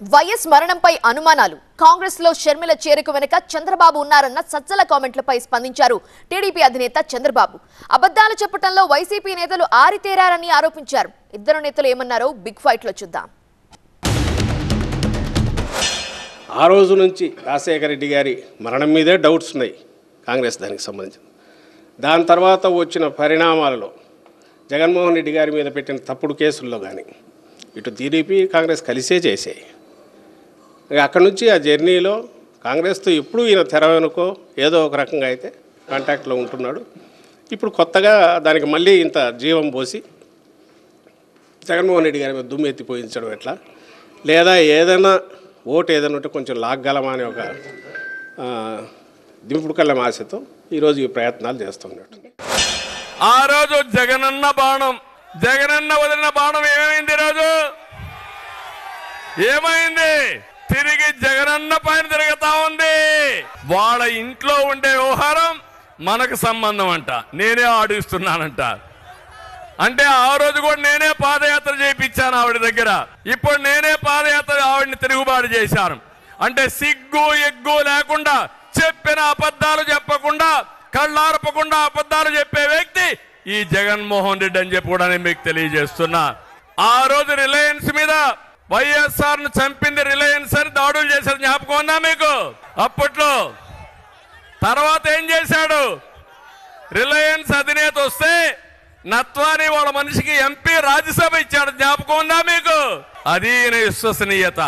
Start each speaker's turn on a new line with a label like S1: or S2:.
S1: YS మరణంపై అనుమానాలు కాంగ్రెస్ లో షర్మిల చేరిక వెనుక చంద్రబాబు ఉన్నారన్న సజ్జల కామెంట్లపై స్పందించారు టీడీపీ అధినేత చంద్రబాబు. అబద్ధాలు చెప్పడంలో వైసీపీ నేతలు ఆరితేరారని ఆరోపించారు. ఇద్దరు నేతలు ఏమన్నారో బిగ్ ఫైట్ లో చూద్దాం.
S2: ఆ రోజు నుంచి రాజశేఖర రెడ్డి గారి మరణం మీదే డౌట్స్ ఉన్నాయి కాంగ్రెస్ దానికి సంబంధించి. దాని తర్వాత వచ్చిన పరిణామాలలో జగన్మోహన్ రెడ్డి గారి మీద పెట్టిన తప్పుడు కేసుల్లో కానీ ఇటు టీడీపీ కాంగ్రెస్ కలిసే చేసాయి. అక్కడి నుంచి ఆ జర్నీలో కాంగ్రెస్తో ఎప్పుడు ఈయన తెర వెనుకో ఏదో ఒక రకంగా అయితే కాంటాక్ట్లో ఉంటున్నాడు. ఇప్పుడు కొత్తగా దానికి మళ్ళీ ఇంత జీవం పోసి జగన్మోహన్ రెడ్డి గారి మీద దుమ్ము ఎత్తిపోయించడం ఎట్లా, లేదా ఏదైనా ఓటు ఏదైనా ఉంటే కొంచెం లాగ్గలమా అని ఒక దింపుడు కళ్ళం ఆశతో ఈరోజు ఈ ప్రయత్నాలు చేస్తున్నాడు.
S3: ఆ రోజు జగనన్న బాణం, జగనన్న వదిలిన బాణం ఏమైంది? ఈరోజు ఏమైంది? తిరిగి జగనన్న పైన తిరుగుతా ఉంది. వాళ్ళ ఇంట్లో ఉండే వ్యవహారం మనకు సంబంధం అంట, నేనే ఆడిస్తున్నానంట. అంటే ఆ రోజు కూడా నేనే పాదయాత్ర చేయించాను ఆవిడ దగ్గర, ఇప్పుడు నేనే పాదయాత్ర ఆవిడని తిరుగుబాటు చేశాను. అంటే సిగ్గు ఎగ్గు లేకుండా చెప్పిన అబద్ధాలు చెప్పకుండా కళ్ళార్పకుండా అబద్ధాలు చెప్పే వ్యక్తి ఈ జగన్మోహన్ రెడ్డి అని చెప్పి కూడా నేను మీకు తెలియజేస్తున్నా. ఆ రోజు రిలయన్స్ మీద వైఎస్ఆర్ ను చంపింది రిలయన్స్ అని దాడులు చేశారు, జ్ఞాపకం ఉందా మీకు? అప్పట్లో తర్వాత ఏం చేశాడు? రిలయన్స్ అధినేత వస్తే నత్వాని వాళ్ళ మనిషికి ఎంపీ రాజ్యసభ ఇచ్చాడు, జ్ఞాపకం ఉందా మీకు? అది విశ్వసనీయత.